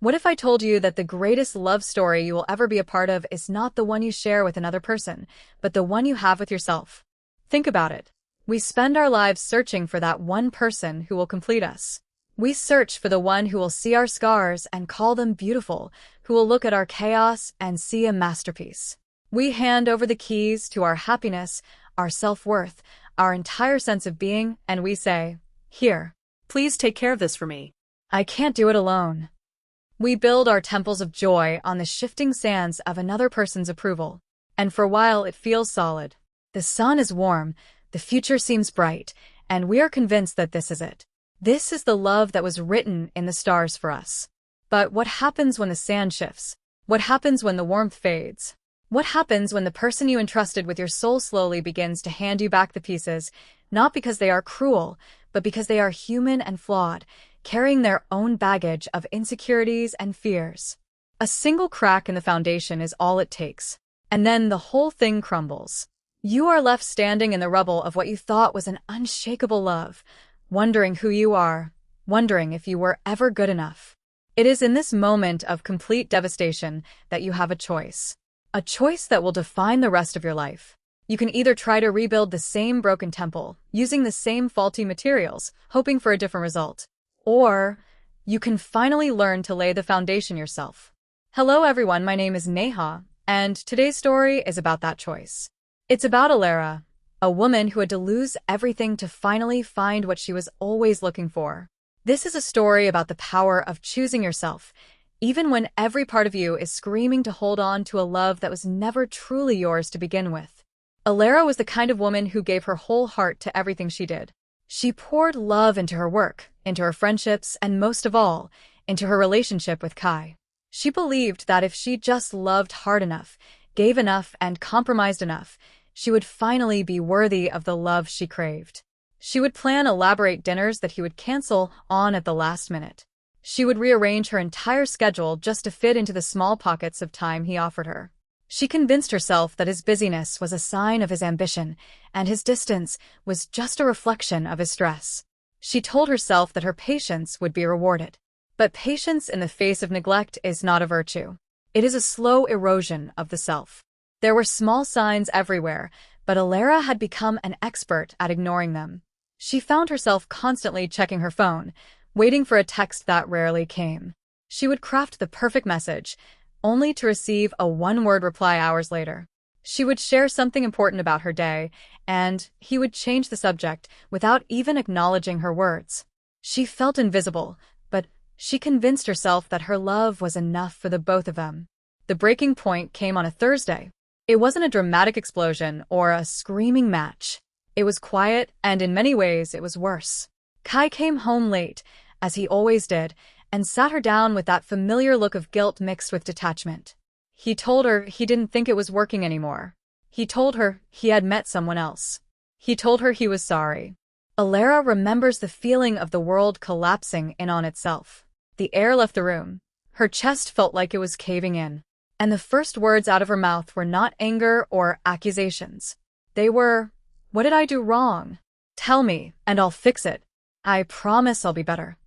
What if I told you that the greatest love story you will ever be a part of is not the one you share with another person, but the one you have with yourself? Think about it. We spend our lives searching for that one person who will complete us. We search for the one who will see our scars and call them beautiful, who will look at our chaos and see a masterpiece. We hand over the keys to our happiness, our self-worth, our entire sense of being, and we say, "Here, Please take care of this for me. I can't do it alone." We build our temples of joy on the shifting sands of another person's approval. And for a while it feels solid. The sun is warm, the future seems bright, and we are convinced that this is it. This is the love that was written in the stars for us. But what happens when the sand shifts? What happens when the warmth fades? What happens when the person you entrusted with your soul slowly begins to hand you back the pieces, not because they are cruel, but because they are human and flawed, carrying their own baggage of insecurities and fears? A single crack in the foundation is all it takes, and then the whole thing crumbles. You are left standing in the rubble of what you thought was an unshakable love, wondering who you are, wondering if you were ever good enough. It is in this moment of complete devastation that you have a choice that will define the rest of your life. You can either try to rebuild the same broken temple, using the same faulty materials, hoping for a different result. Or you can finally learn to lay the foundation yourself. Hello everyone, my name is Neha, and today's story is about that choice. It's about Eleanor, a woman who had to lose everything to finally find what she was always looking for. This is a story about the power of choosing yourself, even when every part of you is screaming to hold on to a love that was never truly yours to begin with. Eleanor was the kind of woman who gave her whole heart to everything she did. She poured love into her work, into her friendships, and most of all, into her relationship with Kai. She believed that if she just loved hard enough, gave enough, and compromised enough, she would finally be worthy of the love she craved. She would plan elaborate dinners that he would cancel on at the last minute. She would rearrange her entire schedule just to fit into the small pockets of time he offered her. She convinced herself that his busyness was a sign of his ambition, and his distance was just a reflection of his stress. She told herself that her patience would be rewarded. But patience in the face of neglect is not a virtue. It is a slow erosion of the self. There were small signs everywhere, but Eleanor had become an expert at ignoring them. She found herself constantly checking her phone, waiting for a text that rarely came. She would craft the perfect message, only to receive a one-word reply hours later. She would share something important about her day, and he would change the subject without even acknowledging her words. She felt invisible, but she convinced herself that her love was enough for the both of them. The breaking point came on a Thursday. It wasn't a dramatic explosion or a screaming match. It was quiet, and in many ways it was worse. Kai came home late, as he always did, and sat her down with that familiar look of guilt mixed with detachment. He told her he didn't think it was working anymore. He told her he had met someone else. He told her he was sorry. Eleanor remembers the feeling of the world collapsing in on itself. The air left the room. Her chest felt like it was caving in. And the first words out of her mouth were not anger or accusations. They were, "What did I do wrong? Tell me, and I'll fix it. I promise I'll be better."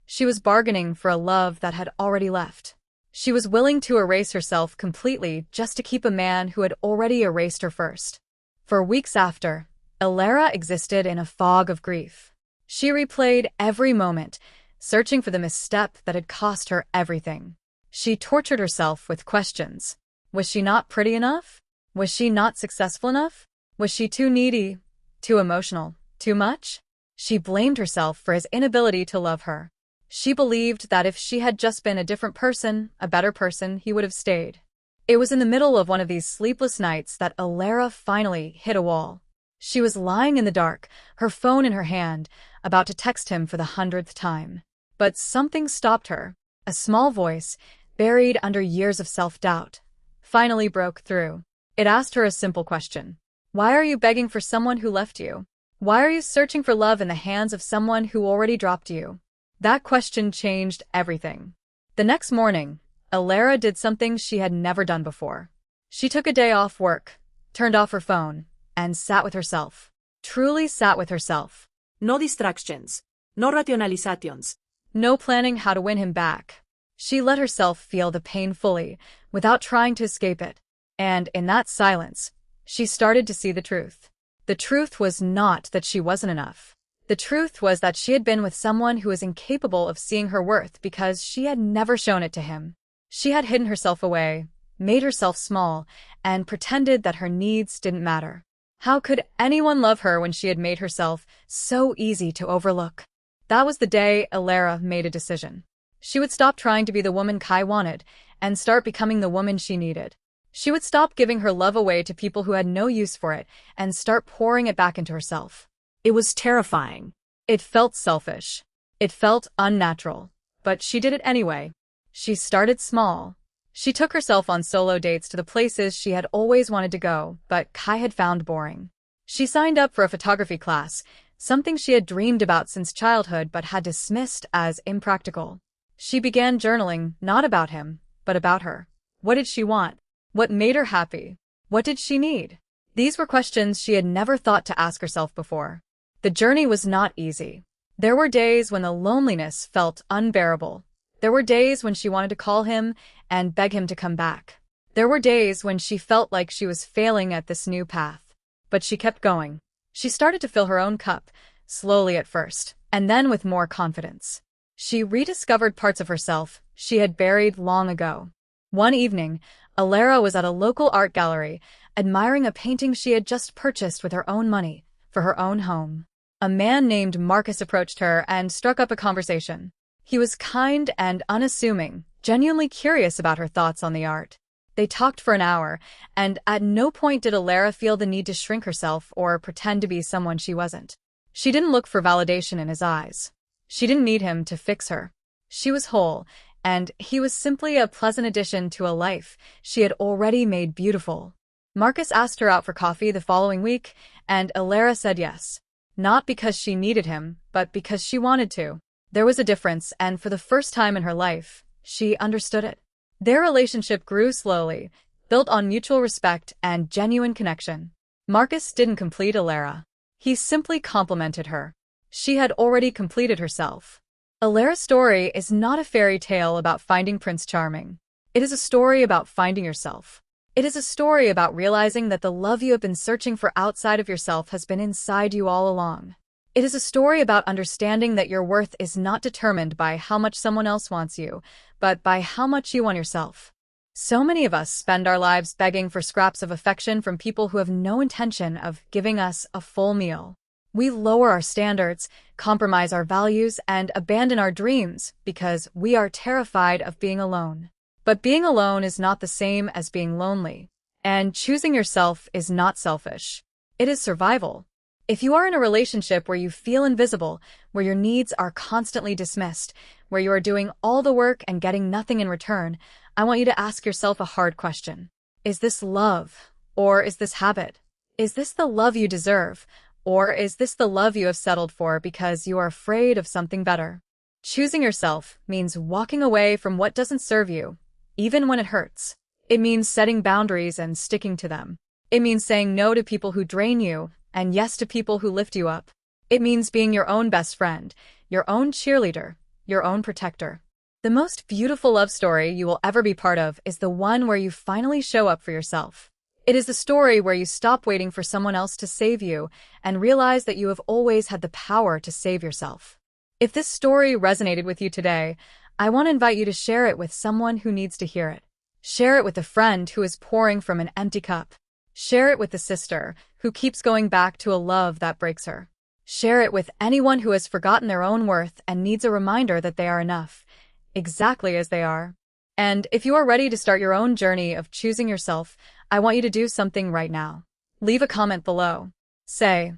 She was bargaining for a love that had already left. She was willing to erase herself completely just to keep a man who had already erased her first. For weeks after, Eleanor existed in a fog of grief. She replayed every moment, searching for the misstep that had cost her everything. She tortured herself with questions. Was she not pretty enough? Was she not successful enough? Was she too needy? Too emotional? Too much? She blamed herself for his inability to love her. She believed that if she had just been a different person, a better person, he would have stayed. It was in the middle of one of these sleepless nights that Eleanor finally hit a wall. She was lying in the dark, her phone in her hand, about to text him for the 100th time. But something stopped her. A small voice, buried under years of self-doubt, finally broke through. It asked her a simple question. Why are you begging for someone who left you? Why are you searching for love in the hands of someone who already dropped you? That question changed everything. The next morning, Eleanor did something she had never done before. She took a day off work, turned off her phone, and sat with herself. Truly sat with herself. No distractions. No rationalizations. No planning how to win him back. She let herself feel the pain fully, without trying to escape it. And in that silence, she started to see the truth. The truth was not that she wasn't enough. The truth was that she had been with someone who was incapable of seeing her worth because she had never shown it to him. She had hidden herself away, made herself small, and pretended that her needs didn't matter. How could anyone love her when she had made herself so easy to overlook? That was the day Eleanor made a decision. She would stop trying to be the woman Kai wanted and start becoming the woman she needed. She would stop giving her love away to people who had no use for it and start pouring it back into herself. It was terrifying. It felt selfish. It felt unnatural. But she did it anyway. She started small. She took herself on solo dates to the places she had always wanted to go, but Kai had found boring. She signed up for a photography class, something she had dreamed about since childhood but had dismissed as impractical. She began journaling, not about him, but about her. What did she want? What made her happy? What did she need? These were questions she had never thought to ask herself before. The journey was not easy. There were days when the loneliness felt unbearable. There were days when she wanted to call him and beg him to come back. There were days when she felt like she was failing at this new path. But she kept going. She started to fill her own cup, slowly at first, and then with more confidence. She rediscovered parts of herself she had buried long ago. One evening, Eleanor was at a local art gallery, admiring a painting she had just purchased with her own money for her own home. A man named Marcus approached her and struck up a conversation. He was kind and unassuming, genuinely curious about her thoughts on the art. They talked for an hour, and at no point did Eleanor feel the need to shrink herself or pretend to be someone she wasn't. She didn't look for validation in his eyes. She didn't need him to fix her. She was whole, and he was simply a pleasant addition to a life she had already made beautiful. Marcus asked her out for coffee the following week, and Eleanor said yes. Not because she needed him, but because she wanted to. There was a difference, and for the first time in her life, she understood it. Their relationship grew slowly, built on mutual respect and genuine connection. Marcus didn't complete Eleanor. He simply complimented her. She had already completed herself. Eleanor's story is not a fairy tale about finding Prince Charming. It is a story about finding yourself. It is a story about realizing that the love you have been searching for outside of yourself has been inside you all along. It is a story about understanding that your worth is not determined by how much someone else wants you, but by how much you want yourself. So many of us spend our lives begging for scraps of affection from people who have no intention of giving us a full meal. We lower our standards, compromise our values, and abandon our dreams because we are terrified of being alone. But being alone is not the same as being lonely. And choosing yourself is not selfish. It is survival. If you are in a relationship where you feel invisible, where your needs are constantly dismissed, where you are doing all the work and getting nothing in return, I want you to ask yourself a hard question. Is this love? Or is this habit? Is this the love you deserve? Or is this the love you have settled for because you are afraid of something better? Choosing yourself means walking away from what doesn't serve you, even when it hurts. It means setting boundaries and sticking to them. It means saying no to people who drain you and yes to people who lift you up. It means being your own best friend, your own cheerleader, your own protector. The most beautiful love story you will ever be part of is the one where you finally show up for yourself. It is the story where you stop waiting for someone else to save you and realize that you have always had the power to save yourself. If this story resonated with you today, I want to invite you to share it with someone who needs to hear it. Share it with a friend who is pouring from an empty cup. Share it with a sister who keeps going back to a love that breaks her. Share it with anyone who has forgotten their own worth and needs a reminder that they are enough, exactly as they are. And if you are ready to start your own journey of choosing yourself, I want you to do something right now. Leave a comment below. Say,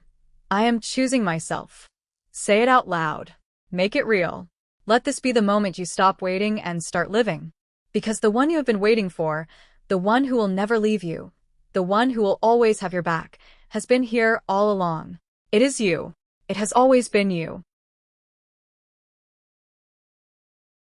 I am choosing myself. Say it out loud. Make it real. Let this be the moment you stop waiting and start living. Because the one you have been waiting for, the one who will never leave you, the one who will always have your back, has been here all along. It is you. It has always been you.